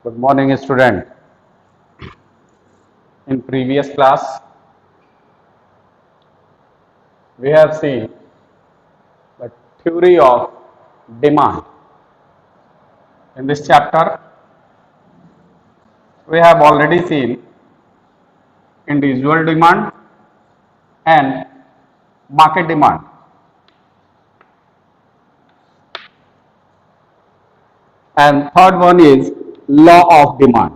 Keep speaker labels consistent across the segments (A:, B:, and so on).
A: Good morning, student. In previous class, we have seen the theory of demand. In this chapter, we have already seen individual demand and market demand. And third one is law of demand.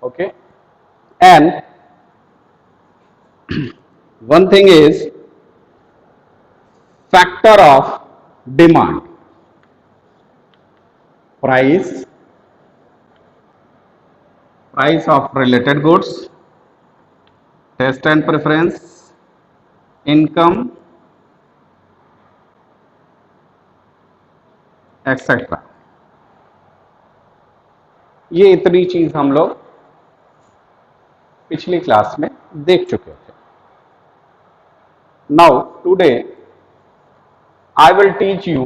A: Okay. And one thing is factor of demand, price of related goods, taste and preference, income, etcetera. ये इतनी चीज हम लोग पिछली class में देख चुके थे. Now today I will teach you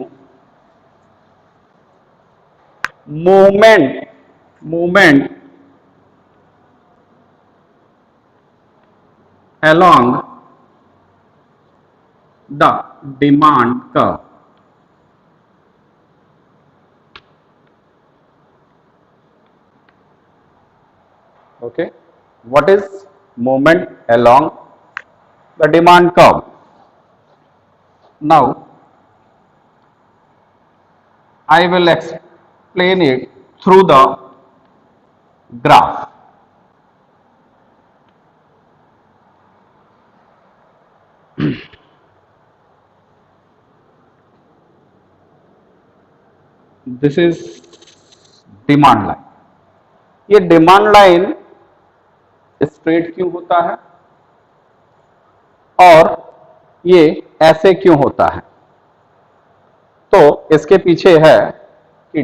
A: movement along the demand curve. Okay, what is movement along the demand curve? Now I will explain it through the graph. This is demand line. ये demand line straight क्यों होता है और ये ऐसे क्यों होता है? तो इसके पीछे है कि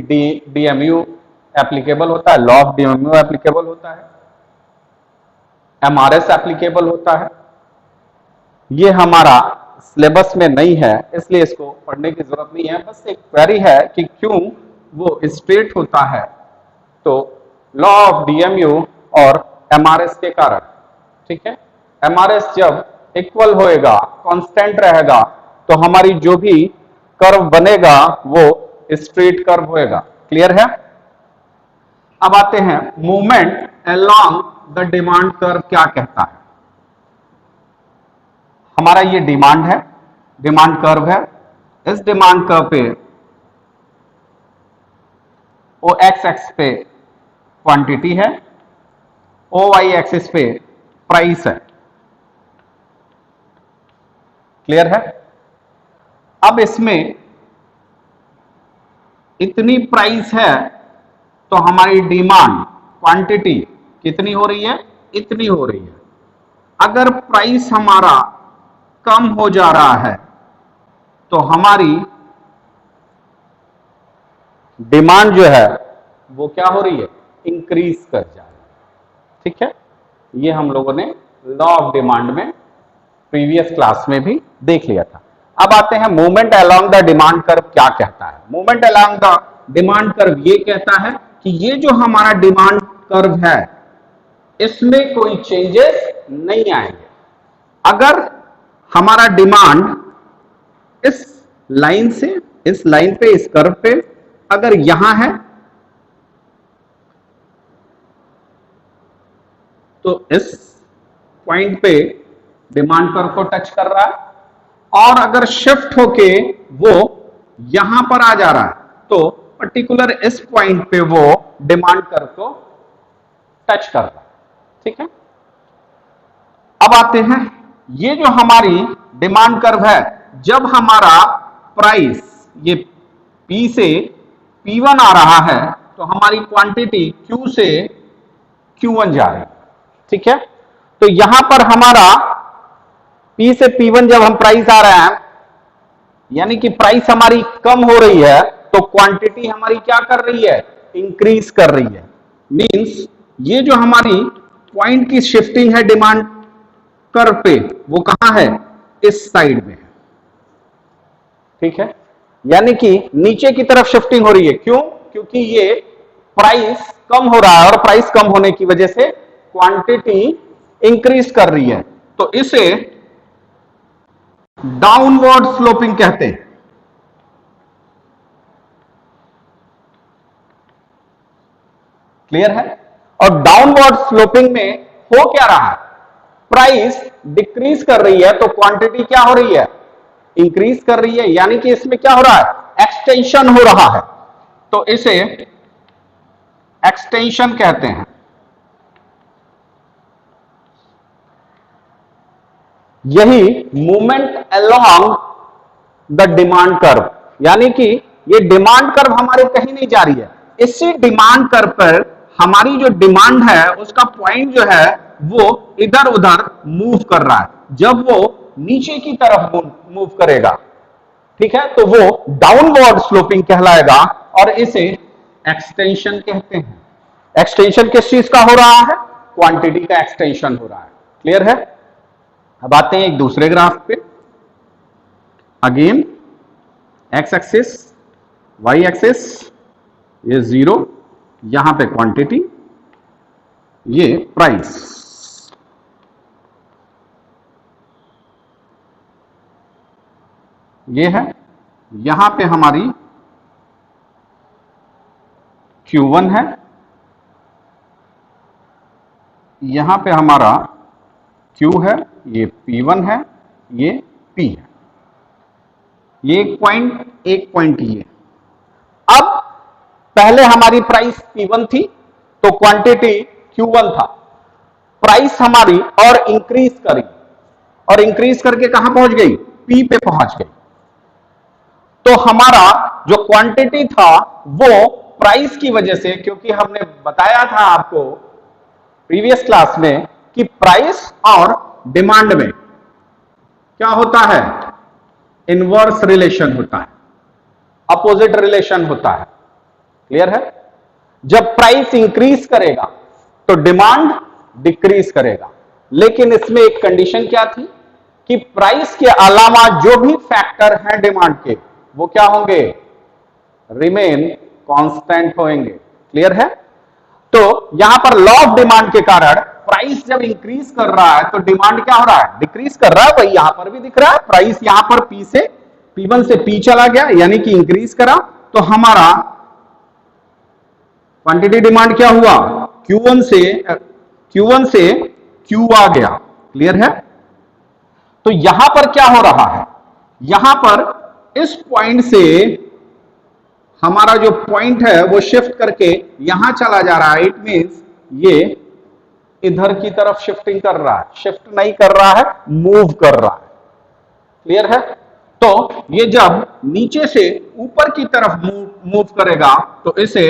A: डीएमयू एप्लीकेबल होता है, लॉ ऑफ डीएमयू एप्लीकेबल होता है, एमआरएस एप्लीकेबल होता है. ये हमारा सिलेबस में नहीं है, इसलिए इसको पढ़ने की जरूरत नहीं है. बस एक क्वेरी है कि क्यों वो स्ट्रेट होता है. तो लॉ ऑफ डीएमयू और एमआरएस के कारण. ठीक है, एमआरएस जब इक्वल होएगा, कांस्टेंट रहेगा, तो हमारी जो भी कर्व बनेगा वो स्ट्रेट कर्व होएगा. क्लियर है? अब आते हैं movement along the demand curve क्या कहता है. हमारा ये डिमांड है, डिमांड कर्व है. इस डिमांड कर्व पे ओ एक्स एक्स पे क्वांटिटी है, ओ वाई एक्सिस पे प्राइस है. क्लियर है? अब इसमें इतनी प्राइस है तो हमारी डिमांड क्वांटिटी कितनी हो रही है? इतनी हो रही है. अगर प्राइस हमारा कम हो जा रहा है तो हमारी डिमांड जो है वो क्या हो रही है? इंक्रीज कर जा रही है. ठीक है, ये हम लोगों ने लॉ ऑफ डिमांड में प्रीवियस क्लास में भी देख लिया था. अब आते हैं movement along the demand curve क्या कहता है. Movement along the demand curve ये कहता है कि ये जो हमारा डिमांड कर्व है इसमें कोई चेंजेस नहीं आएंगे. अगर हमारा डिमांड इस लाइन से इस लाइन पे, इस कर्व पे अगर यहां है तो इस पॉइंट पे डिमांड कर्व को टच कर रहा है, और अगर शिफ्ट होके वो यहां पर आ जा रहा है तो पर्टिकुलर इस पॉइंट पे वो डिमांड कर्व को टच कर रहा है. ठीक है, अब आते हैं ये जो हमारी डिमांड कर्व है, जब हमारा प्राइस ये P से P1 आ रहा है तो हमारी क्वांटिटी Q से Q1 जा रही है. ठीक है, तो यहां पर हमारा P से P1 जब हम प्राइस आ रहे हैं, यानी कि प्राइस हमारी कम हो रही है, तो क्वांटिटी हमारी क्या कर रही है? इंक्रीज कर रही है. मींस ये जो हमारी पॉइंट की शिफ्टिंग है डिमांड कर्व पे, वो कहां है? इस साइड में है. ठीक है, यानी कि नीचे की तरफ शिफ्टिंग हो रही है। क्यों? क्योंकि ये प्राइस कम हो रहा है और प्राइस कम होने की वजह से क्वांटिटी इंक्रीज कर रही है, तो इसे डाउनवर्ड स्लोपिंग कहते हैं। क्लियर है? और डाउनवर्ड स्लोपिंग में हो क्या रहा है, प्राइस डिक्रीज कर रही है तो क्वांटिटी क्या हो रही है, इंक्रीज कर रही है, यानी कि इसमें क्या हो रहा है, एक्सटेंशन हो रहा है, तो इसे एक्सटेंशन कहते हैं। यही movement along the demand curve, यानी कि ये डिमांड कर्व हमारे कहीं नहीं जा रही है, इसी डिमांड कर्व पर हमारी जो डिमांड है उसका पॉइंट जो है वो इधर उधर मूव कर रहा है। जब वो नीचे की तरफ मूव करेगा, ठीक है, तो वो डाउनवर्ड स्लोपिंग कहलाएगा और इसे एक्सटेंशन कहते हैं। एक्सटेंशन किस चीज का हो रहा है, क्वांटिटी का एक्सटेंशन हो रहा है। क्लियर है? अब आते हैं एक दूसरे ग्राफ पे। Again x axis, y axis, ये जीरो, यहां पे क्वांटिटी, ये प्राइस। ये है, यहां पे हमारी Q1 है, यहां पे हमारा Q है, ये P1 है, ये P है, ये एक पॉइंट ये। अब पहले हमारी प्राइस P1 थी तो क्वांटिटी Q1 था, प्राइस हमारी और इंक्रीज करी और इंक्रीज करके कहां पहुंच गई, P पे पहुंच गई, तो हमारा जो क्वांटिटी था वो प्राइस की वजह से, क्योंकि हमने बताया था आपको प्रीवियस क्लास में कि प्राइस और डिमांड में क्या होता है, इनवर्स रिलेशन होता है, अपोजिट रिलेशन होता है। क्लियर है? जब प्राइस इंक्रीज करेगा तो डिमांड डिक्रीज करेगा, लेकिन इसमें एक कंडीशन क्या थी कि प्राइस के अलावा जो भी फैक्टर हैं डिमांड के वो क्या होंगे, रिमेन कांस्टेंट होंगे। क्लियर है? तो यहां पर लॉ ऑफ डिमांड के कारण प्राइस जब इंक्रीज कर रहा है तो डिमांड क्या हो रहा है, डिक्रीज कर रहा है। भाई यहां पर भी दिख रहा है, प्राइस यहां पर P से P1 से P चला गया, यानी कि इंक्रीज करा, तो हमारा क्वांटिटी डिमांड क्या हुआ, Q1 से Q आ गया। क्लियर है? तो यहां पर क्या हो रहा है, यहां पर इस पॉइंट से हमारा जो पॉइंट है वो शिफ्ट करके यहां चला जा रहा है। इट मींस ये इधर की तरफ शिफ्टिंग कर रहा है, शिफ्ट नहीं कर रहा है, मूव कर रहा है। क्लियर है? तो ये जब नीचे से ऊपर की तरफ मूव करेगा तो इसे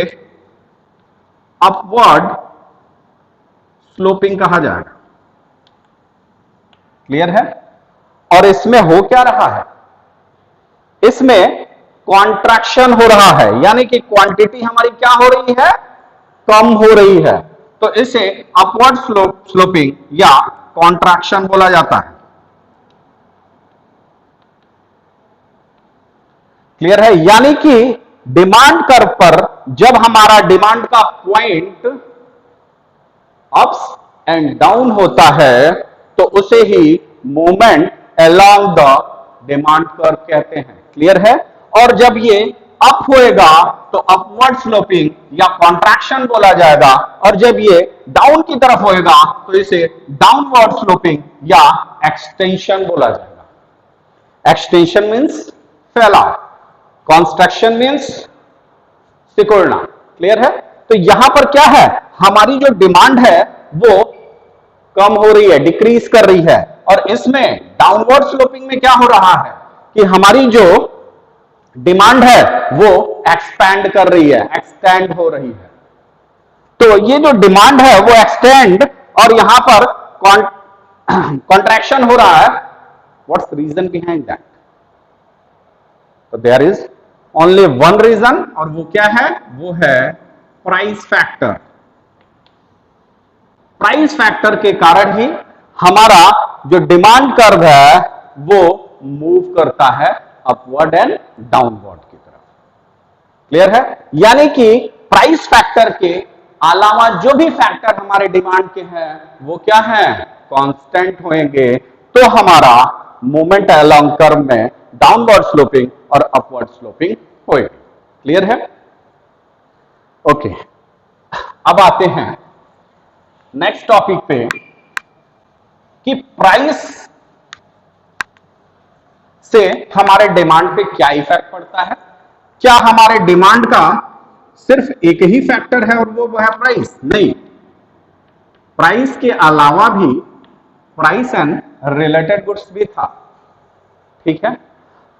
A: अपवर्ड स्लोपिंग कहा जाएगा। क्लियर है? और इसमें हो क्या रहा है, इसमें कॉन्ट्रैक्शन हो रहा है, यानी कि क्वांटिटी हमारी क्या हो रही है, कम हो रही है, तो इसे अपवर्ड स्लोपिंग या कॉन्ट्रैक्शन बोला जाता है। क्लियर है? यानी कि डिमांड कर्व पर जब हमारा डिमांड का पॉइंट अप्स एंड डाउन होता है तो उसे ही movement along the demand curve कहते हैं। क्लियर है? और जब ये अप होएगा तो अपवर्ड स्लोपिंग या कॉन्ट्रैक्शन बोला जाएगा, और जब ये डाउन की तरफ होएगा तो इसे डाउनवर्ड स्लोपिंग या एक्सटेंशन बोला जाएगा। एक्सटेंशन मींस फैलाव, कॉन्स्ट्रक्शन मींस सिकुड़ना। क्लियर है? तो यहां पर क्या है, हमारी जो डिमांड है वो कम हो रही है, डिक्रीज कर रही है, और इसमें डाउनवर्ड स्लोपिंग में क्या हो रहा है कि हमारी जो डिमांड है वो एक्सपैंड कर रही है, एक्सटेंड हो रही है। तो ये जो डिमांड है वो एक्सटेंड और यहां पर कॉन्ट्रैक्शन हो रहा है। What's reason behind that? तो there is only one reason, और वो क्या है, वो है प्राइस फैक्टर। प्राइस फैक्टर के कारण ही हमारा जो डिमांड कर्व है वो मूव करता है अपवर्ड एंड डाउनवर्ड की तरफ। क्लियर है? यानी कि प्राइस फैक्टर के अलावा जो भी फैक्टर हमारे डिमांड के हैं वो क्या है? कांस्टेंट होंगे, तो हमारा मूवमेंट अलोंग कर्व में डाउनवर्ड स्लोपिंग और अपवर्ड स्लोपिंग होएगी। क्लियर है? ओके, अब आते हैं नेक्स्ट टॉपिक पे कि प्राइस से हमारे डिमांड पे क्या इफेक्ट पड़ता है। क्या हमारे डिमांड का सिर्फ एक ही फैक्टर है और वो है प्राइस? नहीं, प्राइस के अलावा भी प्राइस एंड रिलेटेड गुड्स भी था। ठीक है,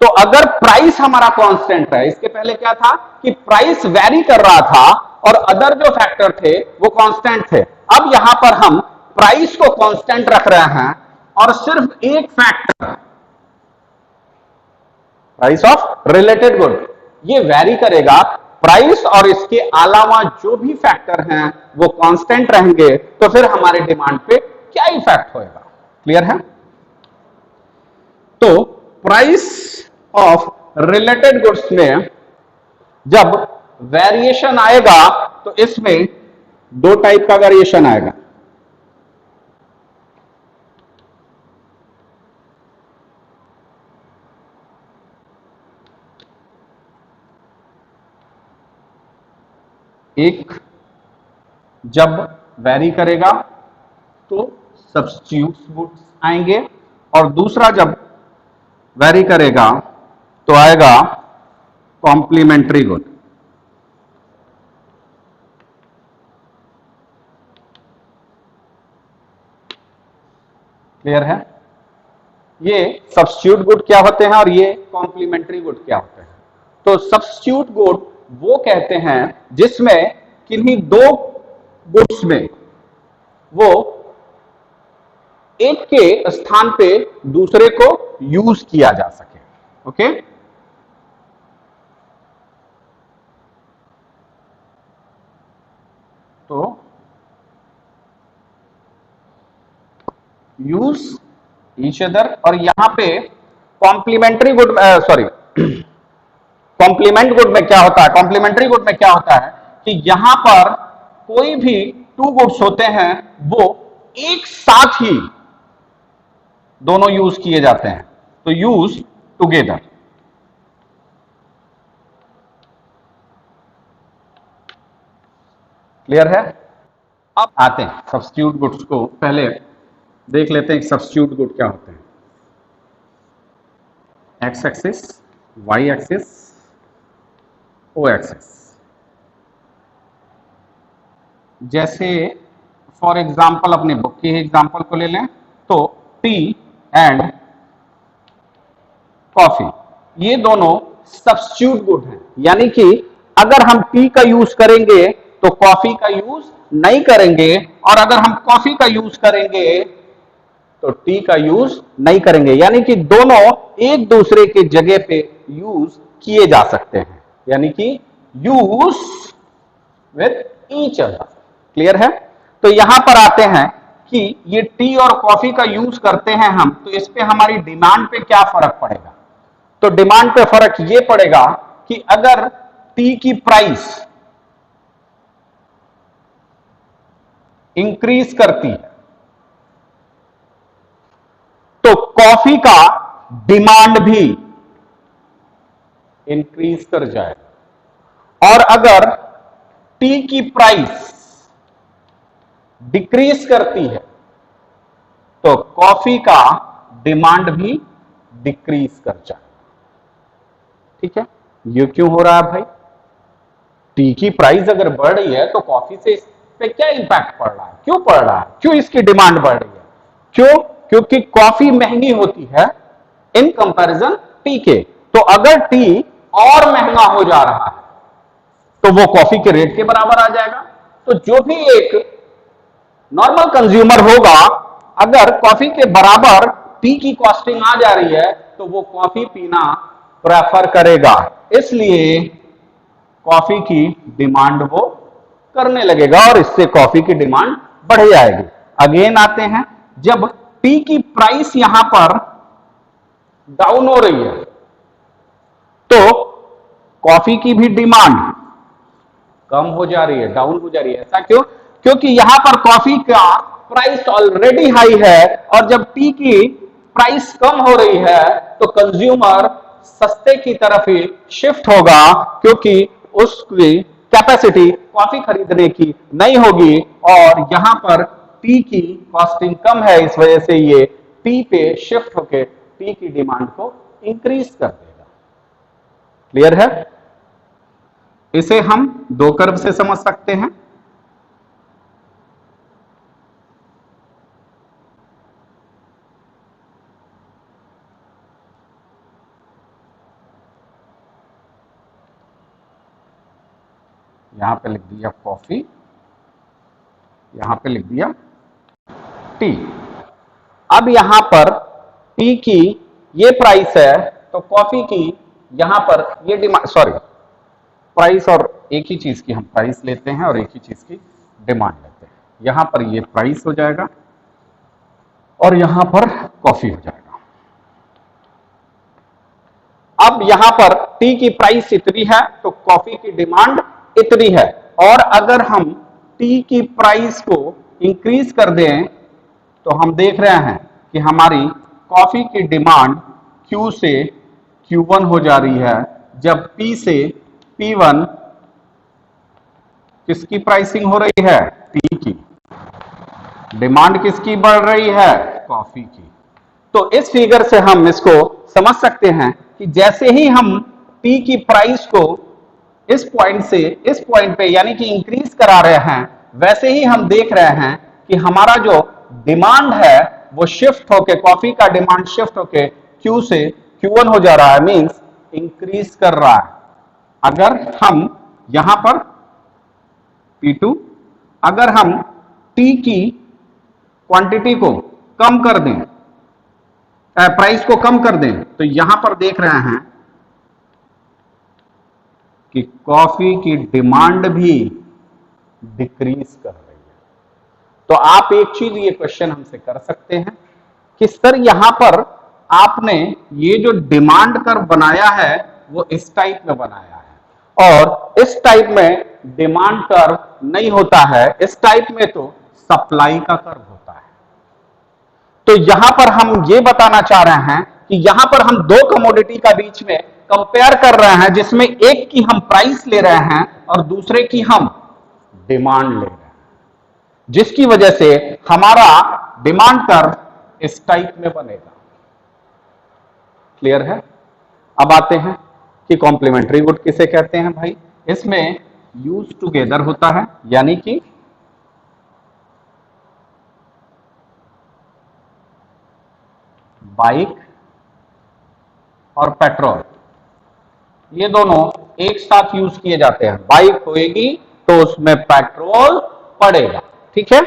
A: तो अगर प्राइस हमारा कांस्टेंट है, इसके पहले क्या था कि प्राइस वेरी कर रहा था और अदर जो फैक्टर थे वो कांस्टेंट थे। अब यहां पर हम प्राइस को कांस्टेंट रख रहे हैं और सिर्फ एक factor, price of related good, ये वेरी करेगा। प्राइस और इसके अलावा जो भी फैक्टर हैं वो कांस्टेंट रहेंगे, तो फिर हमारे डिमांड पे क्या इफेक्ट होएगा? क्लियर है? तो प्राइस ऑफ रिलेटेड गुड्स में जब वेरिएशन आएगा तो इसमें दो टाइप का वेरिएशन आएगा। एक जब वेरी करेगा तो सब्स्टिट्यूट गुड्स आएंगे और दूसरा जब वेरी करेगा तो आएगा कॉम्प्लीमेंट्री गुड। क्लियर है? ये सब्स्टिट्यूट गुड क्या होते हैं और ये कॉम्प्लीमेंट्री गुड क्या होते हैं? तो सब्स्टिट्यूट गुड वो कहते हैं जिसमें किन्हीं दो गुड्स में वो एक के स्थान पे दूसरे को यूज किया जा सके। ओके, तो यूज ईच अदर, और यहां पे complementary good, sorry, complement good में क्या होता है, कॉम्प्लीमेंट्री गुड में क्या होता है कि यहां पर कोई भी टू गुड्स होते हैं वो एक साथ ही दोनों यूज किए जाते हैं, तो यूज टुगेदर। क्लियर है? अब आते हैं सब्स्टिट्यूट गुड्स को, पहले देख लेते हैं सब्स्टिट्यूट गुड क्या होते हैं। एक्स एक्सिस, वाई एक्सिस, ओ एक्सिस। जैसे फॉर एग्जाम्पल अपने बुक के एग्जाम्पल को ले लें तो टी एंड कॉफी, ये दोनों सब्स्टिट्यूट गुड हैं। यानी कि अगर हम टी का यूज करेंगे तो कॉफी का यूज नहीं करेंगे, और अगर हम कॉफी का यूज करेंगे तो टी का यूज नहीं करेंगे। यानी कि दोनों एक दूसरे के जगह पे यूज किए जा सकते हैं, यानी कि use with each other. Clear है? तो यहां पर आते हैं कि ये टी और कॉफी का यूज करते हैं हम, तो इस पे हमारी डिमांड पे क्या फर्क पड़ेगा? तो डिमांड पे फर्क ये पड़ेगा कि अगर टी की प्राइस इंक्रीज करती है तो कॉफी का डिमांड भी इंक्रीज कर जाएगा, और अगर टी की प्राइस डिक्रीज करती है तो कॉफी का डिमांड भी डिक्रीज कर जाएगा। ठीक है? ये क्यों हो रहा है भाई? टी की प्राइस अगर बढ़ रही है तो कॉफी से इस पे क्या इंपैक्ट पड़ रहा है? क्यों पड़ रहा है? क्यों इसकी डिमांड बढ़ रही है? क्यों? क्योंकि कॉफी महंगी होती है इन कंपैरिजन टी के। तो अगर टी और महंगा हो जा रहा है तो वो कॉफी के रेट के बराबर आ जाएगा। तो जो भी एक नॉर्मल कंज्यूमर होगा, अगर कॉफी के बराबर टी की कॉस्टिंग आ जा रही है तो वो कॉफी पीना प्रेफर करेगा, इसलिए कॉफी की डिमांड वो करने लगेगा और इससे कॉफी की डिमांड बढ़ जाएगी। अगेन आते हैं, जब टी की प्राइस यहां पर डाउन हो रही है तो कॉफी की भी डिमांड कम हो जा रही है, डाउन हो जा रही है। ऐसा क्यों? क्योंकि यहां पर कॉफी का प्राइस ऑलरेडी हाई है और जब टी की प्राइस कम हो रही है तो कंज्यूमर सस्ते की तरफ ही शिफ्ट होगा, क्योंकि उसकी कैपेसिटी कॉफी खरीदने की नहीं होगी और यहां पर टी की कॉस्टिंग कम है, इस वजह से ये टी पे शिफ्ट होकर टी की डिमांड को इंक्रीज कर देगा। क्लियर है? इसे हम दो कर्व से समझ सकते हैं। यहां पे लिख दिया कॉफी, यहां पे लिख दिया टी। अब यहां पर टी की ये प्राइस है तो कॉफी की यहां पर ये डिमांड, सॉरी, प्राइस और एक ही चीज की हम प्राइस लेते हैं और एक ही चीज की डिमांड लेते हैं। यहां पर ये प्राइस हो जाएगा और यहां पर कॉफी हो जाएगा। अब यहां पर टी की प्राइस इतनी है तो कॉफी की डिमांड इतनी है, और अगर हम टी की प्राइस को इंक्रीज कर दें तो हम देख रहे हैं कि हमारी कॉफी की डिमांड Q से Q1 हो जा रही है, जब P से P1 किसकी प्राइसिंग हो रही है? टी की। डिमांड किसकी बढ़ रही है? कॉफी की। तो इस फिगर से हम इसको समझ सकते हैं कि जैसे ही हम टी की प्राइस को इस पॉइंट से इस पॉइंट पे यानी कि इंक्रीज करा रहे हैं, वैसे ही हम देख रहे हैं कि हमारा जो डिमांड है वो शिफ्ट होके, कॉफी का डिमांड शिफ्ट होके Q से Q1 हो जा रहा है, मींस इंक्रीज कर रहा है। अगर हम यहां पर P2, अगर हम टी की क्वांटिटी को कम कर दें, प्राइस को कम कर दें, तो यहां पर देख रहे हैं कि कॉफी की डिमांड भी डिक्रीज कर रही है। तो आप एक चीज ये क्वेश्चन हमसे कर सकते हैं कि सर यहां पर आपने ये जो डिमांड कर्व बनाया है वो इस टाइप में बनाया है और इस टाइप में डिमांड कर्व नहीं होता है, इस टाइप में तो सप्लाई का कर्व होता है। तो यहां पर हम ये बताना चाह रहे हैं कि यहां पर हम दो कमोडिटी का बीच में कंपेयर कर रहे हैं, जिसमें एक की हम प्राइस ले रहे हैं और दूसरे की हम डिमांड ले रहे हैं, जिसकी वजह से हमारा डिमांड कर्व इस टाइप में बनेगा। क्लियर है? अब आते हैं कि कॉम्प्लीमेंट्री गुड किसे कहते हैं भाई। इसमें यूज टुगेदर होता है, यानी कि बाइक और पेट्रोल ये दोनों एक साथ यूज किए जाते हैं। बाइक होएगी तो उसमें पेट्रोल पड़ेगा। ठीक है?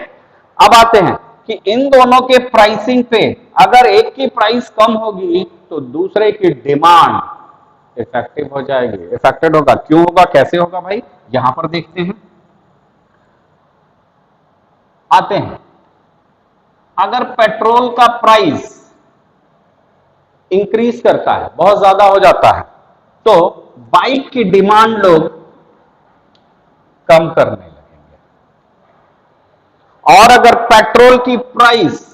A: अब आते हैं कि इन दोनों के प्राइसिंग पे अगर एक की प्राइस कम होगी तो दूसरे की डिमांड इफेक्टिव हो जाएगी, इफेक्टेड होगा। क्यों होगा, कैसे होगा भाई, यहां पर देखते हैं। आते हैं, अगर पेट्रोल का प्राइस इंक्रीज करता है, बहुत ज्यादा हो जाता है, तो बाइक की डिमांड लोग कम करने लगेंगे, और अगर पेट्रोल की प्राइस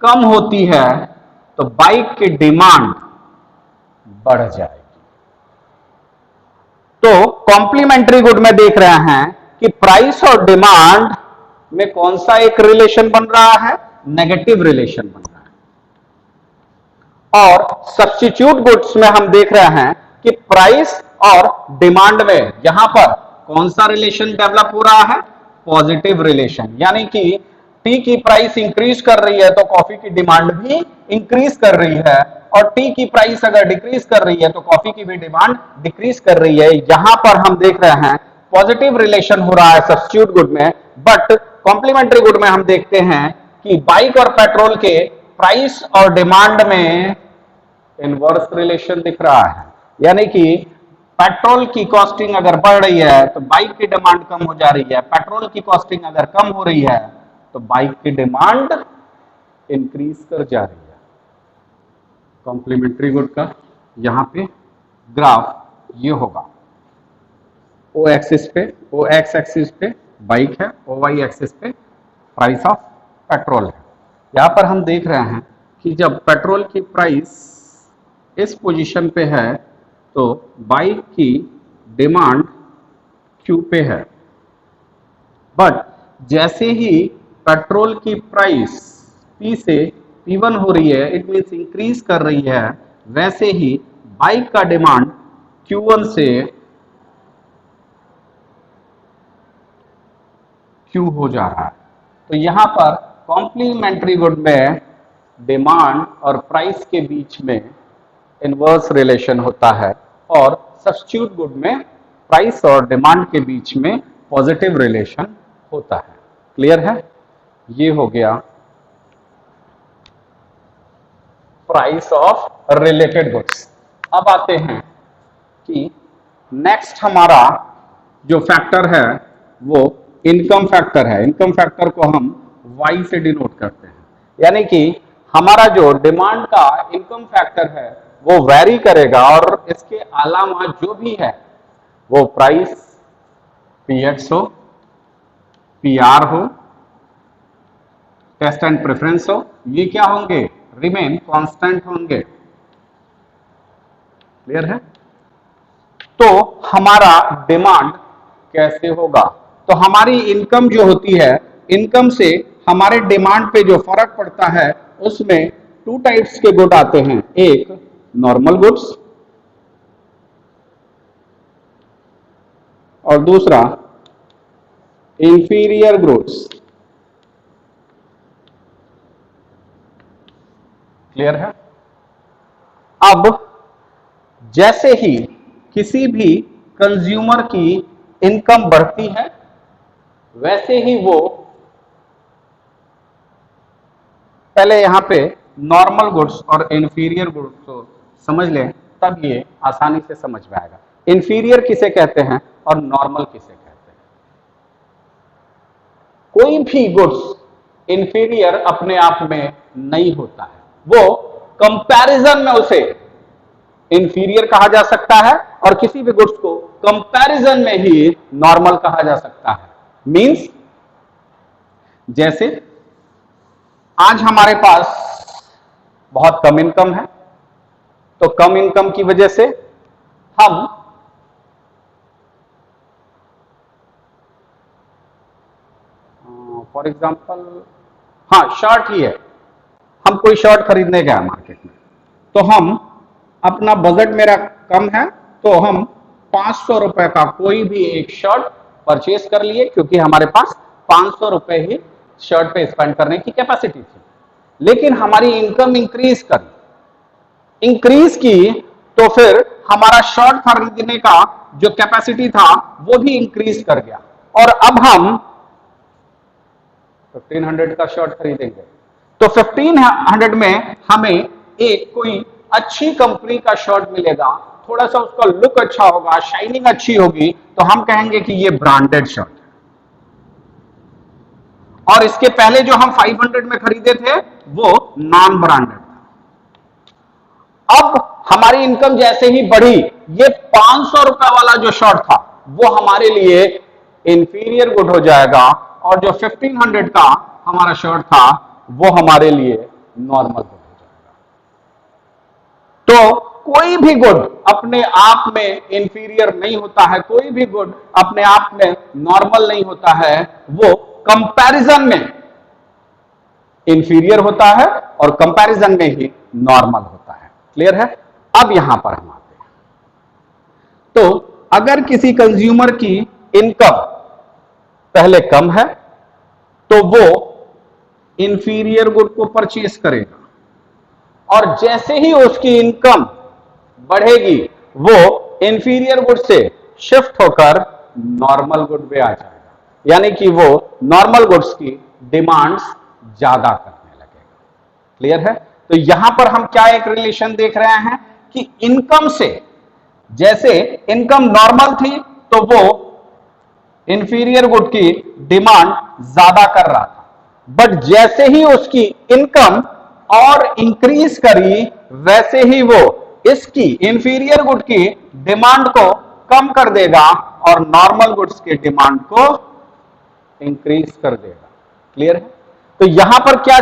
A: कम होती है तो बाइक की डिमांड बढ़ जाएगी। तो कॉम्प्लीमेंट्री गुड में देख रहे हैं कि प्राइस और डिमांड में कौन सा एक रिलेशन बन रहा है? नेगेटिव रिलेशन बन रहा है। और सब्स्टिट्यूट गुड्स में हम देख रहे हैं कि प्राइस और डिमांड में यहां पर कौन सा रिलेशन डेवलप हो रहा है? पॉजिटिव रिलेशन, यानी कि टी की प्राइस इंक्रीज कर रही है तो कॉफी की डिमांड भी इंक्रीज कर रही है, और टी की प्राइस अगर डिक्रीज कर रही है तो कॉफी की भी डिमांड डिक्रीज कर रही है। यहां पर हम देख रहे हैं पॉजिटिव रिलेशन हो रहा है सब्स्टिट्यूट गुड में, बट कॉम्प्लीमेंट्री गुड में हम देखते हैं कि बाइक और पेट्रोल के प्राइस और डिमांड में इनवर्स रिलेशन दिख रहा है, यानी कि पेट्रोल की कॉस्टिंग अगर बढ़ रही है तो बाइक की डिमांड कम हो जा रही है, पेट्रोल की कॉस्टिंग अगर कम हो रही है तो बाइक की डिमांड इंक्रीज कर जा रही है। कॉम्प्लीमेंट्री गुड का यहां पे ग्राफ ये होगा। ओ एक्सिस पे, ओ एक्स एक्सिस पे बाइक है, ओ वाई एक्सिस पे प्राइस ऑफ पेट्रोल है। यहां पर हम देख रहे हैं कि जब पेट्रोल की प्राइस इस पोजीशन पे है तो बाइक की डिमांड क्यू पे है, बट जैसे ही पेट्रोल की प्राइस पी से P1 हो रही है, इट मीन्स इंक्रीज कर रही है, वैसे ही बाइक का डिमांड Q1 से Q हो जा रहा है। तो यहां पर कॉम्प्लीमेंट्री गुड में डिमांड और प्राइस के बीच में इनवर्स रिलेशन होता है और सब्स्टिट्यूट गुड में प्राइस और डिमांड के बीच में पॉजिटिव रिलेशन होता है। क्लियर है? ये हो गया प्राइस ऑफ रिलेटेड गुड्स। अब आते हैं कि नेक्स्ट हमारा जो फैक्टर है वो इनकम फैक्टर है। इनकम फैक्टर को हम Y से डिनोट करते हैं, यानी कि हमारा जो डिमांड का इनकम फैक्टर है वो वैरी करेगा और इसके अलावा जो भी है वो प्राइस PX हो, PR हो, टेस्ट एंड प्रेफरेंस हो, ये क्या होंगे? रिमेन कांस्टेंट होंगे। क्लियर है? तो हमारा डिमांड कैसे होगा? तो हमारी इनकम जो होती है, इनकम से हमारे डिमांड पे जो फर्क पड़ता है उसमें टू टाइप्स के गुड आते हैं। एक नॉर्मल गुड्स और दूसरा इंफीरियर गुड्स। क्लियर है? अब जैसे ही किसी भी कंज्यूमर की इनकम बढ़ती है वैसे ही वो, पहले यहां पे नॉर्मल गुड्स और इंफीरियर गुड्स को समझ लें तब ये आसानी से समझ में आएगा। इंफीरियर किसे कहते हैं और नॉर्मल किसे कहते हैं? कोई भी गुड्स इंफीरियर अपने आप में नहीं होता है, वो कंपैरिजन में उसे इंफीरियर कहा जा सकता है और किसी भी गुड्स को कंपैरिजन में ही नॉर्मल कहा जा सकता है। मींस जैसे आज हमारे पास बहुत कम इनकम है, तो कम इनकम की वजह से हम फॉर एग्जांपल, हाँ शर्ट ही है, हम कोई शर्ट खरीदने गए मार्केट में, तो हम अपना बजट मेरा कम है तो हम 500 रुपए का कोई भी एक शर्ट परचेज कर लिए क्योंकि हमारे पास 500 रुपए ही शर्ट पे स्पेंड करने की कैपेसिटी थी। लेकिन हमारी इनकम इंक्रीज की तो फिर हमारा शर्ट खरीदने का जो कैपेसिटी था वो भी इंक्रीज कर गया और अब हम 1500 का शर्ट खरीदेंगे तो 1500 में हमें एक कोई अच्छी कंपनी का शर्ट मिलेगा, थोड़ा सा उसका लुक अच्छा होगा, शाइनिंग अच्छी होगी, तो हम कहेंगे कि ये ब्रांडेड शर्ट है। और इसके पहले जो हम 500 में खरीदे थे वो नॉन ब्रांडेड था। अब हमारी इनकम जैसे ही बढ़ी, ये 500 रुपए वाला जो शर्ट था वो हमारे लिए इंफीरियर गुड हो जाएगा और जो 1500 का हमारा शर्ट था वो हमारे लिए नॉर्मल गुड हो जाएगा। तो कोई भी गुड अपने आप में इंफीरियर नहीं होता है, कोई भी गुड अपने आप में नॉर्मल नहीं होता है, वो कंपैरिजन में इंफीरियर होता है और कंपैरिजन में ही नॉर्मल होता है। क्लियर है? अब यहां पर हम आते हैं, तो अगर किसी कंज्यूमर की इनकम पहले कम है तो वो इंफीरियर गुड को परचेज करेगा और जैसे ही उसकी इनकम बढ़ेगी वो इंफीरियर गुड से शिफ्ट होकर नॉर्मल गुड पे आ जाएगा, यानी कि वो नॉर्मल गुड्स की डिमांड्स ज्यादा करने लगेगा। क्लियर है? तो यहां पर हम क्या एक रिलेशन देख रहे हैं कि इनकम से, जैसे इनकम नॉर्मल थी तो वो इंफीरियर गुड की डिमांड ज्यादा कर रहा था, बट जैसे ही उसकी इनकम और इंक्रीज करी वैसे ही वो इसकी इंफीरियर गुड की डिमांड को कम कर देगा और नॉर्मल गुड्स के डिमांड को इंक्रीज कर देगा। क्लियर है? तो यहां पर क्या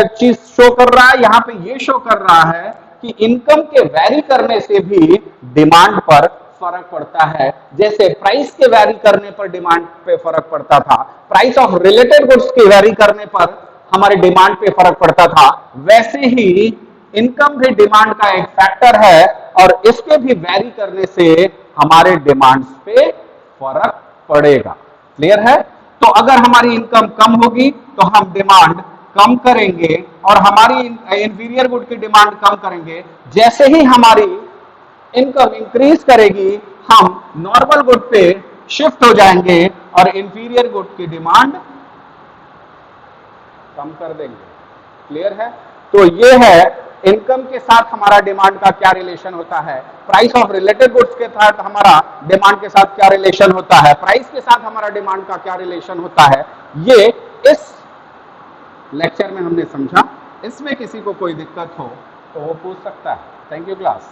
A: चीज शो कर रहा है, यहां पे ये शो कर रहा है कि इनकम के वैरी करने से भी डिमांड पर फर्क पड़ता है। जैसे प्राइस के वैरी करने पर डिमांड पे फर्क पड़ता था, प्राइस ऑफ रिलेटेड गुड्स के वैरी करने पर हमारे डिमांड पे फर्क पड़ता था, वैसे ही इनकम भी डिमांड का एक फैक्टर है और इसके भी वैरी करने से हमारे डिमांड्स पे फर्क पड़ेगा। क्लियर है? तो अगर हमारी इनकम कम होगी तो हम डिमांड कम करेंगे और हमारी इंफीरियर गुड की डिमांड कम करेंगे। जैसे ही हमारी इनकम इंक्रीज करेगी हम नॉर्मल गुड पे शिफ्ट हो जाएंगे और इंफीरियर गुड की डिमांड कम कर देंगे। क्लियर है? तो ये है इनकम के साथ हमारा डिमांड का क्या रिलेशन होता है, प्राइस ऑफ रिलेटेड गुड्स के साथ हमारा डिमांड के साथ क्या रिलेशन होता है, प्राइस के साथ हमारा डिमांड का क्या रिलेशन होता है, ये इस लेक्चर में हमने समझा। इसमें किसी को कोई दिक्कत हो तो वो पूछ सकता है। Thank you class.